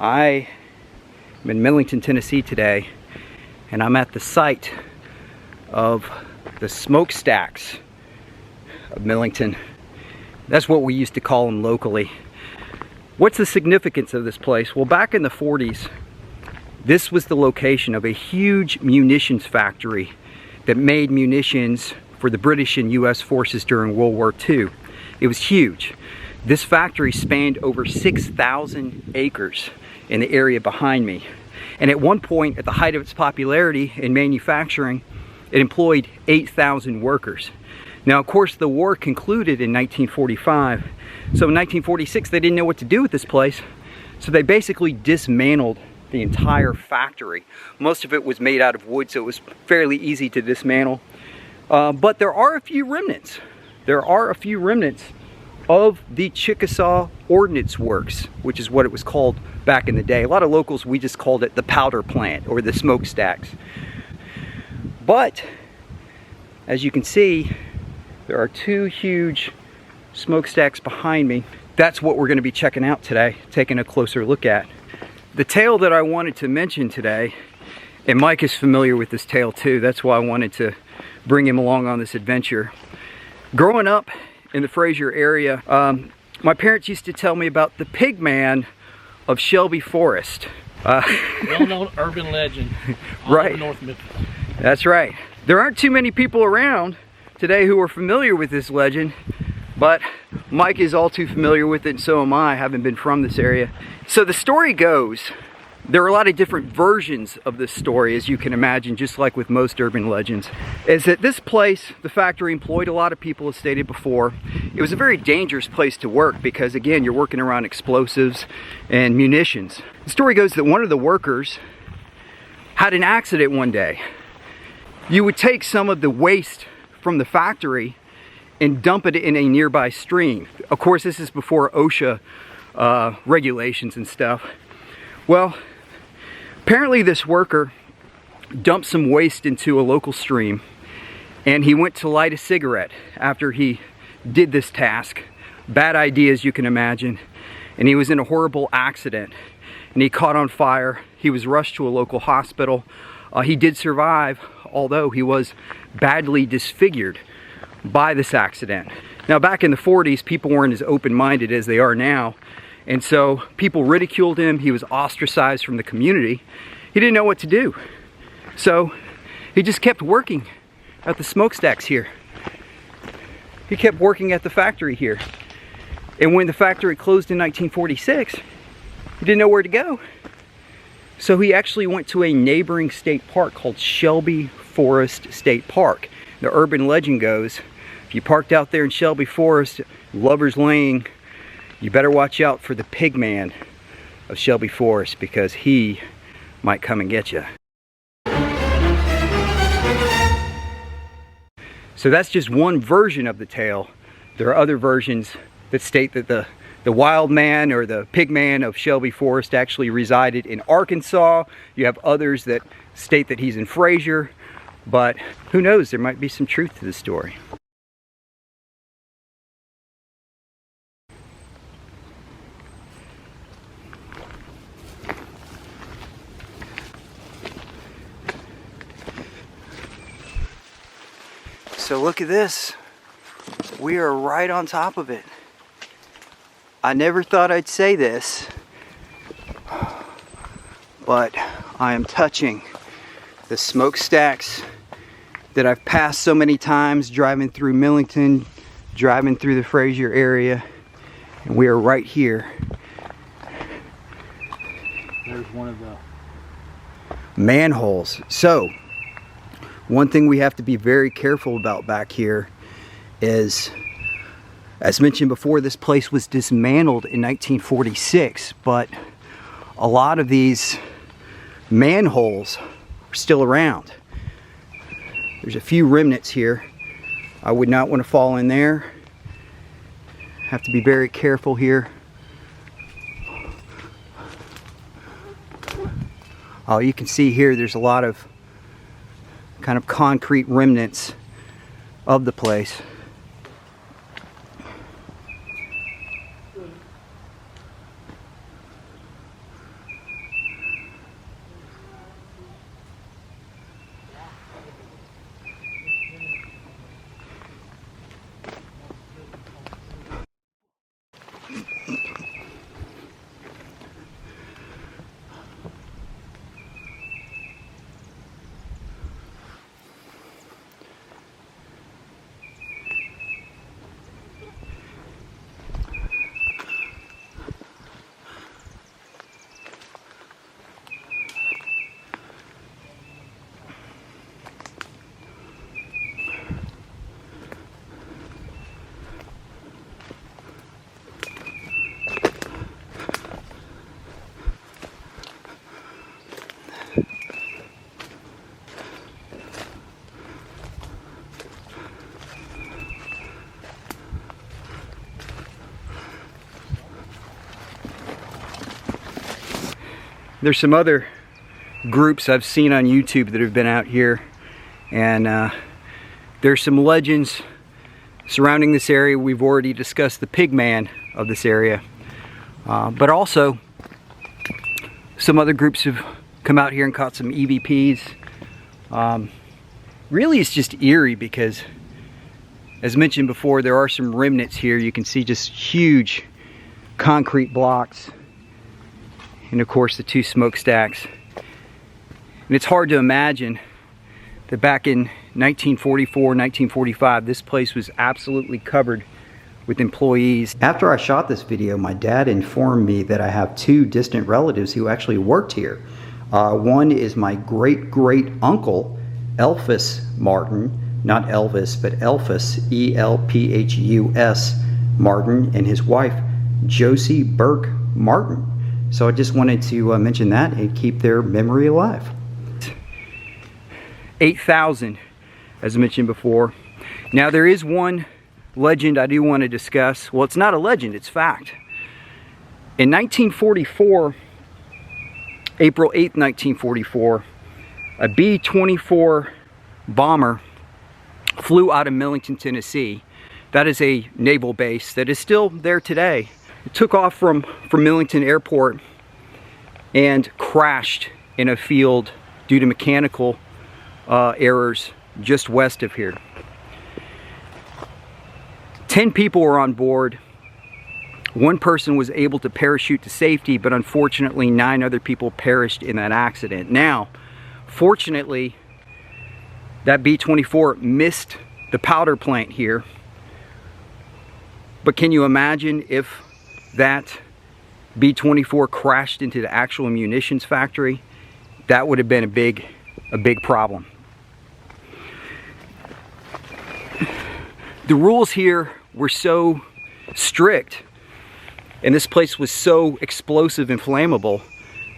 I'm in Millington, Tennessee today, and I'm at the site of the smokestacks of Millington. That's what we used to call them locally. What's the significance of this place? Well, back in the 40s, this was the location of a huge munitions factory that made munitions for the British and US forces during World War II. It was huge. This factory spanned over 6,000 acres in the area behind me. And at one point, at the height of its popularity in manufacturing, it employed 8,000 workers. Now, of course, the war concluded in 1945. So in 1946, they didn't know what to do with this place. So they basically dismantled the entire factory. Most of it was made out of wood, so it was fairly easy to dismantle. But there are a few remnants. There are a few remnants of the Chickasaw Ordnance Works, which is what it was called back in the day. A lot of locals, we just called it the powder plant or the smokestacks. But as you can see, there are two huge smokestacks behind me. That's what we're going to be checking out today, taking a closer look at. The tale that I wanted to mention today, and Mike is familiar with this tale too, that's why I wanted to bring him along on this adventure. Growing up in the Fraser area, my parents used to tell me about the pig man of Shelby Forest. Well-known urban legend. Right. North Midland. That's right. There aren't too many people around today who are familiar with this legend, but Mike is all too familiar with it, and so am I, having been from this area. So the story goes, there are a lot of different versions of this story, as you can imagine, just like with most urban legends, is that this place, the factory, employed a lot of people, as stated before. It was a very dangerous place to work because, again, you're working around explosives and munitions. The story goes that one of the workers had an accident one day. You would take some of the waste from the factory and dump it in a nearby stream. Of course, this is before OSHA regulations and stuff. Well, apparently this worker dumped some waste into a local stream, and he went to light a cigarette after he did this task. Bad idea, as you can imagine. And he was in a horrible accident, and he caught on fire. He was rushed to a local hospital. He did survive, although he was badly disfigured by this accident. Now, back in the 40s, people weren't as open-minded as they are now, and so people ridiculed him. He was ostracized from the community. He didn't know what to do. So he just kept working at the smokestacks here. He kept working at the factory here. And when the factory closed in 1946, he didn't know where to go. So he actually went to a neighboring state park called Shelby Forest State Park. The urban legend goes, if you parked out there in Shelby Forest, Lover's Lane, you better watch out for the pig man of Shelby Forest, because he might come and get you. So that's just one version of the tale. There are other versions that state that the wild man or the pig man of Shelby Forest actually resided in Arkansas. You have others that state that he's in Fraser, but who knows, there might be some truth to the story. So look at this. We are right on top of it. I never thought I'd say this, but I am touching the smokestacks that I've passed so many times driving through Millington, driving through the Fraser area, and we are right here. There's one of the manholes. So one thing we have to be very careful about back here is, as mentioned before, this place was dismantled in 1946, but a lot of these manholes are still around. There's a few remnants here. I would not want to fall in there. Have to be very careful here. Oh, you can see here there's a lot of kind of concrete remnants of the place. There's some other groups I've seen on YouTube that have been out here, and there's some legends surrounding this area. We've already discussed the Pigman of this area, but also some other groups have come out here and caught some EVPs. Really, it's just eerie because, as mentioned before, there are some remnants here. You can see just huge concrete blocks, and of course the two smokestacks. And it's hard to imagine that back in 1944, 1945, this place was absolutely covered with employees. After I shot this video, my dad informed me that I have two distant relatives who actually worked here. One is my great-great uncle, Elphus Martin, not Elvis, but Elphus, E-L-P-H-U-S Martin, and his wife, Josie Burke Martin. So I just wanted to mention that and keep their memory alive. 8,000, as I mentioned before. Now there is one legend I do want to discuss. Well, it's not a legend, it's fact. In 1944, April 8th, 1944, a B-24 bomber flew out of Millington, Tennessee. That is a naval base that is still there today. It took off from Millington Airport and crashed in a field due to mechanical errors just west of here. 10 people were on board. One person was able to parachute to safety, but unfortunately 9 other people perished in that accident. Now, fortunately, that B-24 missed the powder plant here. But can you imagine if that B-24 crashed into the actual munitions factory? That would have been a big problem. The rules here were so strict, and this place was so explosive and flammable,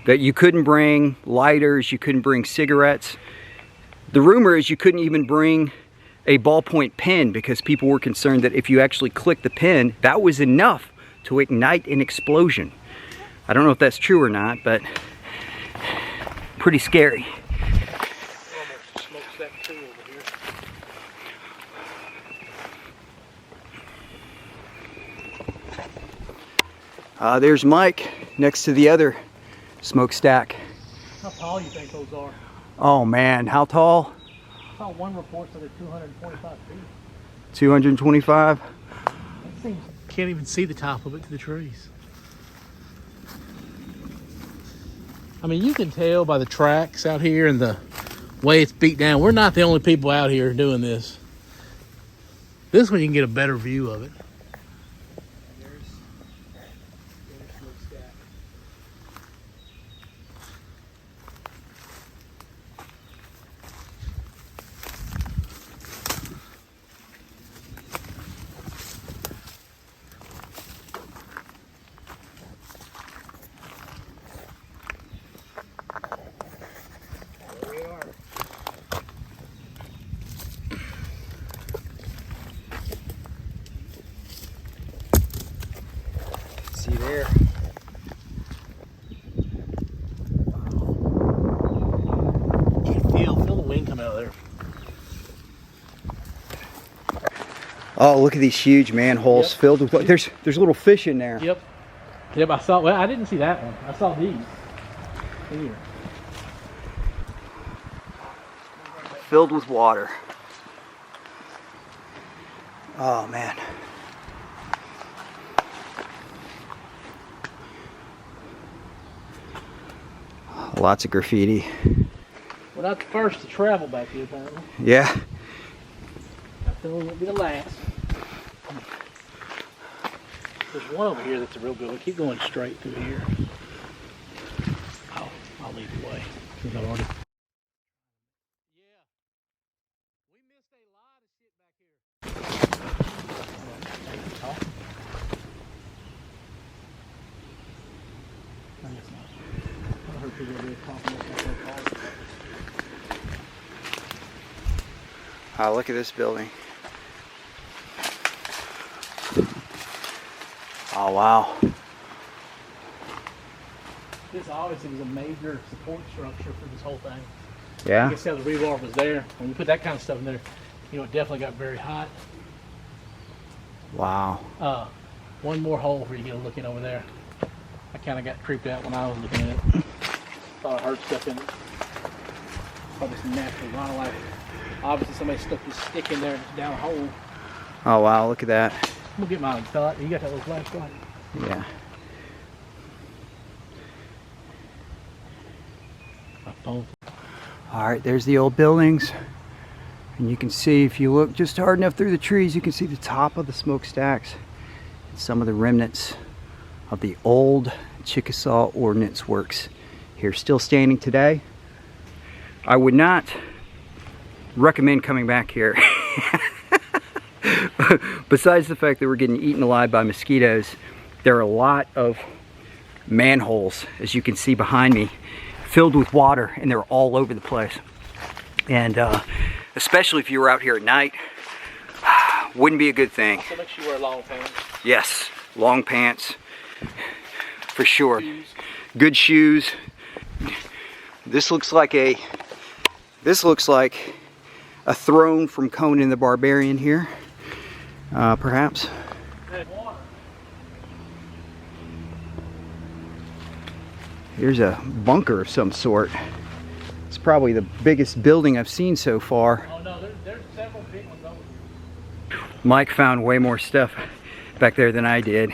that you couldn't bring lighters, you couldn't bring cigarettes. The rumor is you couldn't even bring a ballpoint pen because people were concerned that if you actually clicked the pen, that was enough to ignite an explosion. I don't know if that's true or not, but pretty scary. There's Mike next to the other smokestack. How tall do you think those are? Oh man, how tall? I saw one report that they're 225 feet. 225? Can't even see the top of it to the trees. I mean, you can tell by the tracks out here and the way it's beat down. We're not the only people out here doing this. This one you can get a better view of it. See there. You can feel the wind coming out of there. Oh, look at these huge manholes filled with what? There's little fish in there. Yep. Yep, I saw, well, I didn't see that one. I saw these. Here. Filled with water. Oh man. Lots of graffiti. We're not the first to travel back here, apparently. Yeah. I feel it won't be the last. There's one over here that's a real good one. Keep going straight through here. I'll lead the way. Since I've already... Yeah. We missed a lot of shit back here. I guess not. I heard people over there talking about that. Oh, look at this building. Oh, wow. This obviously was a major support structure for this whole thing. Yeah. You can see how the rebar was there. When you put that kind of stuff in there, you know, it definitely got very hot. Wow. One more hole for you to get a look in over there. I kind of got creeped out when I was looking at it. Thought I heard stuff in it. Probably some natural wildlife. Obviously somebody stuck this stick in there down a hole. Oh wow, look at that. I'm gonna get my thought. You got that little flashlight? Yeah. My phone. All right, there's the old buildings. And you can see, if you look just hard enough through the trees, you can see the top of the smokestacks and some of the remnants of the old Chickasaw Ordnance Works here, still standing today. I would not recommend coming back here. Besides the fact that we're getting eaten alive by mosquitoes, there are a lot of manholes, as you can see behind me, filled with water, and they're all over the place. And especially if you were out here at night, wouldn't be a good thing. So make sure you wear long pants. Yes, long pants, for sure. Shoes. Good shoes. This looks like a throne from Conan the Barbarian here, perhaps. Here's a bunker of some sort. It's probably the biggest building I've seen so far. Oh no, there's several big ones over here. Mike found way more stuff back there than I did.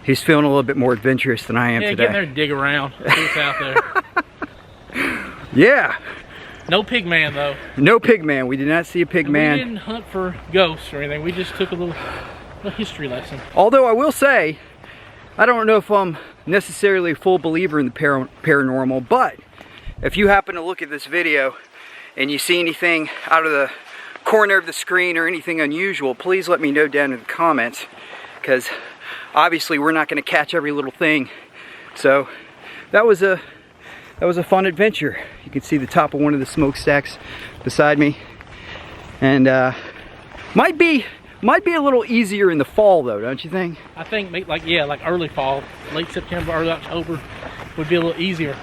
He's feeling a little bit more adventurous than I am today. Get in there and dig around. See what's out there. Yeah. No pig man though. No pig man. We did not see a pig man. We didn't hunt for ghosts or anything. We just took a little history lesson. Although I will say, I don't know if I'm necessarily a full believer in the paranormal, but if you happen to look at this video and you see anything out of the corner of the screen or anything unusual, please let me know down in the comments, because obviously we're not going to catch every little thing. So that was a fun adventure. You can see the top of one of the smokestacks beside me, and might be a little easier in the fall though, don't you think? I think like early fall, late September, early October would be a little easier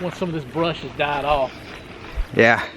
once some of this brush has died off. Yeah.